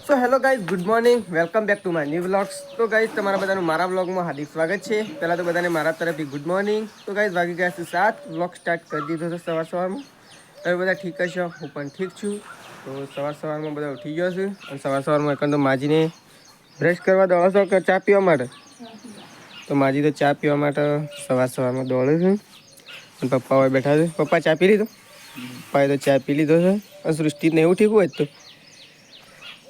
So hello guys, good morning, welcome back to my new vlogs. તો guys, તમારા બધાનું મારા વ્લોગમાં હાર્દિક સ્વાગત છે. પહેલાં તો બધાને મારા તરફથી ગુડ મોર્નિંગ. તો ગાઈઝ, વાગી ગયા છે 7. વ્લોગ સ્ટાર્ટ કરી દીધો છે સવારમાં. તમે બધા ઠીક હશો, હું પણ ઠીક છું. તો સવારમાં બધા ઉઠી ગયો છું અને સવારમાં એકંદર માજીને બ્રશ કરવા દોડો છો કે ચા પીવા માટે? તો માજી તો ચા પીવા માટે સવારમાં દોડે છે અને પપ્પા હવે બેઠા છે. પપ્પા ચા પી લીધો? પપ્પાએ તો ચા પી લીધો છે અને સૃષ્ટિને એવું ઠીક હોય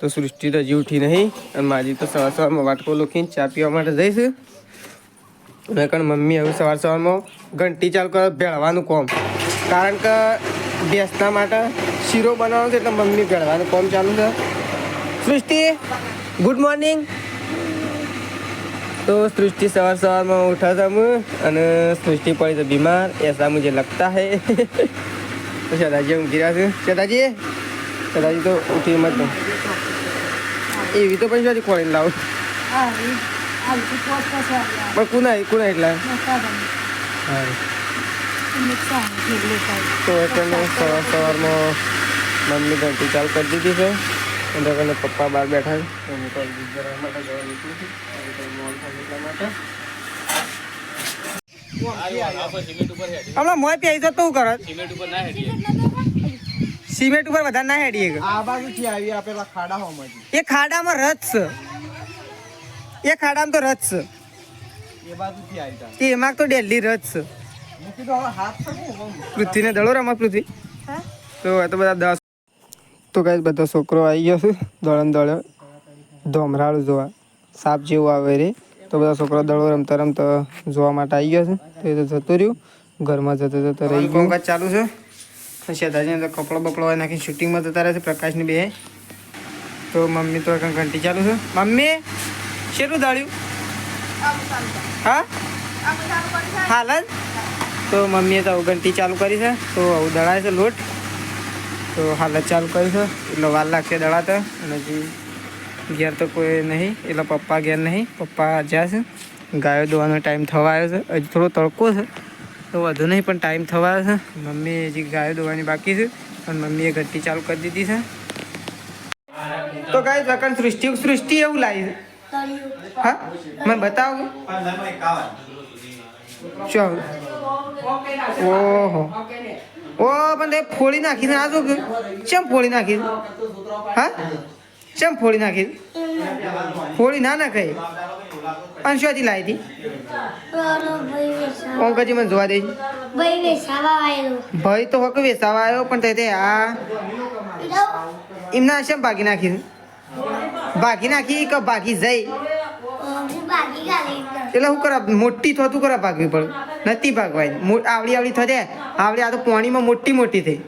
તો સૃષ્ટિ તો હજી ઉઠી નહીં અને માજી તો સવારમાં વાટકો લખીને ચા પીવા માટે જઈશ. અને કારણ મમ્મી હવે સવારમાં ઘંટી ચાલુ કરે ભેળવાનું કોમ, કારણ કે ભેંસના માટે શીરો બનાવવાનો છે એટલે મમ્મી ભેળવાનું કોમ ચાલુ છે. સૃષ્ટિ, ગુડ મોર્નિંગ. તો સૃષ્ટિ સવારમાં ઉઠા था અને સૃષ્ટિ પડી તો બીમાર, ऐसा मुझे लगता है. તો સદાજી ઊંઘી રહ્યા છે. સદાજી તો ઉઠી મત એવી તો પણ શાદી કોઈને લાવું પણ કુના એટલા તો સવારમાં મમ્મી ઘંટી ચાલુ કરી દીધી છે અને પપ્પા બહાર બેઠા છે. હમણાં મોય પી તો તું કરો સિમેન્ટ ઉપર વધારે ના હેડીએ. આ બાજુથી આવી આપેલા ખાડા હોમાં એ ખાડામાં રથ છે, એ ખાડામાં તો રથ છે. એ બાજુથી આવી એમાં તો ડેલી રથ છે. પૃથ્વીને દળો રમા પૃથ્વી તો આ તો બધા 10 તો કઈ બધા છોકરો આવી ગયો છે. દળો ધોમરાળું જોવા સાપ જેવું આવે રે તો બધા છોકરો દળો રમતા જોવા માટે આવી ગયો છે. તો એ તો જતું રહ્યું ઘરમાં જતો રહી ગયું. કામકાજ ચાલુ છે. શેતાજીને તો કપડો બપડો નાખી શૂટિંગમાં જતા રહે છે પ્રકાશની બે. તો મમ્મી તો ઘંટી ચાલુ છે. મમ્મી શેરું દાળ્યું? હા હાલ જ તો મમ્મીએ તો ઘંટી ચાલુ કરી છે. તો આવું દળાય છે લોટ તો હાલત ચાલુ કરી છે એટલે વાર લાગશે દળાતા. અને હજી ઘેર તો કોઈ નહીં એટલે પપ્પા ઘેર નહીં, પપ્પા જ્યાં છે. ગાયો દોવાનો ટાઈમ થવા આવ્યો છે. હજી થોડો તડકો છે તો વધુ નહીં પણ ટાઈમ થવા આવ્યો છે. મમ્મી હજી ગાયો દોવાની બાકી છે અને મમ્મીએ ઘંટી ચાલુ કરી દીધી છે. તો ગાય પ્રકાર સૃષ્ટિ એવું લાવી છે. હા મને બતાવો શું? ઓહો ઓ પણ તે ફોડી નાખીને આ શું કેમ ફોડી નાખી? હા કેમ ફોડી નાખી? ફોડી ના નાખાય. અંશોથી લાવી હતી ઓંકજી મને જોવા દે. ભાઈ તો હક વેસાવા આવ્યો પણ તે આ એમના શેમ ભાગી નાખી? ભાગી નાખી કે ભાગી જઈ? એટલે શું કરા મોટી થતું કરા ભાગવી પડે? નથી ભાગવાય. આવડી થતે આવડી આ તો પાણીમાં મોટી થઈ.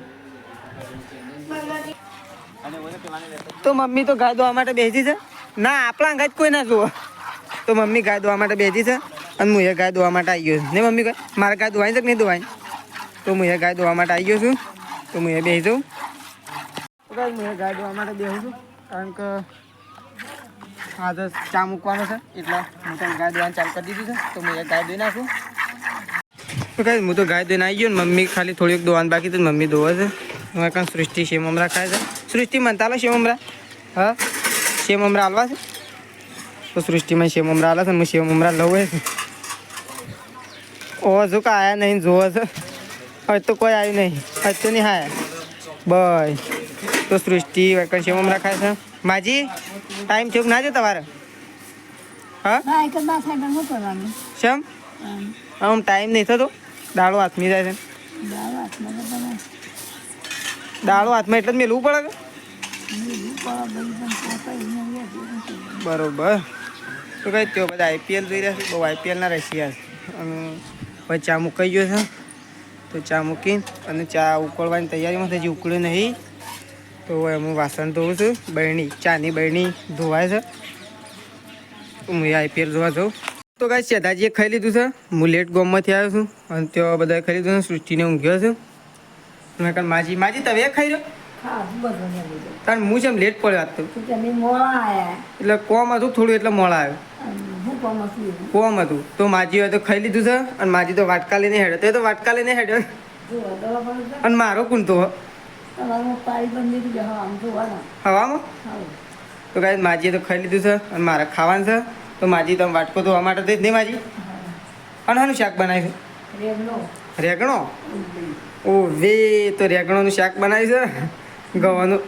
તો મમ્મી તો ગાય દોવા માટે બેસી છે. ના આપણા ગાય કોઈ ના જુઓ. તો મમ્મી ગાય દોવા માટે બેસી છે અને હું એ ગાય દોવા માટે આવી ગયો છું. ને મમ્મી મારે ગાય દોવાય છે કે નહીં દોવાય? તો હું એ ગાય દોવા માટે આવી ગયો છું. તો હું એ બેસી જાઉં. હું એ ગાય દોવા માટે બેસું છું કારણ કે આજે ચા મૂકવાનો છે એટલે હું તો ગાય દોવાનું ચાલુ કરી દીધું છે. તો હું એ ગાય દોઈ નાખું. તો કાંઈ હું તો ગાય દોઈને આવી ગયો ને મમ્મી ખાલી થોડીક દોવાનું બાકી તો મમ્મી દોવે છે. હું કાં સૃષ્ટિ શેમ મમરા ખાય છે. સૃષ્ટિ મનતા લો શેમ મમરા. હા શેમ મમરા હાલવા છે. તો સૃષ્ટિમાં શેમ મમરા હાલે છે. હું શેમ મમરા લઉં છે. ઓ જો કે આયા નહીં જોવે છે. હવે તો કોઈ આવ્યું નહીં. હવે તો નહીં હાયા બસ. તો સૃષ્ટિ વૈકન શેમ મમરા ખાય છે. માજી ટાઈમ થયો ના જો તમારે? હા શેમ આમ ટાઈમ નહીં થતો? દાળો હાથમી જાય છે. દાળો હાથમાં એટલે જ મેલવું પડે કે બરોબર. તો કઈ તેઓ બધા આઈપીએલ જોઈ રહ્યા છે. બહુ આઈપીએલના રશિયા છે અને પછી ચા મુકાઈ ગયો છે. તો ચા મૂકીને અને ચા ઉકળવાની તૈયારીમાં હજી ઉકળ્યું નહીં. તો એમાં વાસણ ધોવું છું. બરણી ચાની બરણી ધોવાય છે. તો હું આઈપીએલ જોવા જાઉં. તો કાંઈ શેતાજીએ ખાઈ લીધું છે. હું લેટ ગોમમાંથી આવ્યો છું અને ત્યાં બધાએ ખાઈ લીધું છે. સૃષ્ટિને ઊંઘ્યો છે. મેં કાલ માજી તમે ખાઈ રહ્યો? કારણ હું જેમ લેટ પડ્યો આજ તો એટલે કોમ હતું થોડું એટલે મોડા આવ્યો. કોમ હતું તો માજી તો ખાઈ લીધું છે અને માજી તો વાટકા લઈને હેડ્યો. તો વાટકા લઈને હેડ્યો અને મારો કુંતો હવામાં તો ગાઈસ માજીએ તો ખાઈ લીધું છે અને મારે ખાવાનું છે. તો માજી તમે વાટકો તો માટે જ નહીં માજી. અને શાનું શાક બનાવ્યું છે? રેગણો. ઓ વે, તો રેગણોનું શાક બનાવ્યું છે. ગવાનું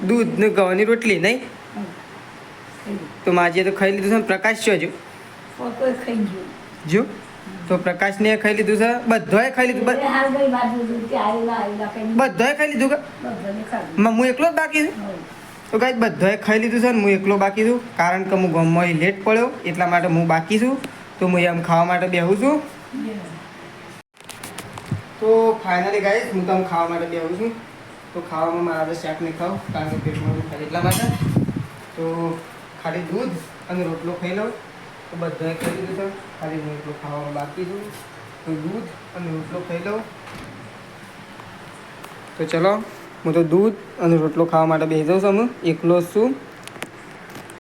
દૂધ ને ગવાની રોટલી નહીં. તો માજીએ તો ખાઈ લીધું છે. પ્રકાશ છે હજુ જો. તો પ્રકાશને ખાઈ લીધું છે. બધાએ ખાઈ લીધું. બધાએ ખાઈ લીધું કે હું એકલો જ બાકી છું? તો ગાઈસ બધાએ ખાઈ લીધું છે ને હું એકલો બાકી છું. કારણ કે હું ગામમાં લેટ પડ્યો એટલા માટે હું બાકી છું. તો હું એમ ખાવા માટે બેહું છું. તો ફાઇનલી ગાઈસ હું તો ખાવા માટે બેહું છું. તો ખાવામાં મારા શાક નહીં ખાવ કારણ કે પેટમાં દુખાય એટલા માટે. તો ખાલી દૂધ અને રોટલો ખાઈ લઉં. તો બધાએ ખાઈ લીધું છે. ખાલી હું એટલું ખાવામાં બાકી છું. તો દૂધ અને રોટલો ખાઈ લઉં. તો ચલો હું તો દૂધ અને રોટલો ખાવા માટે બેસી જાઉં છું. હું એકલો જ છું.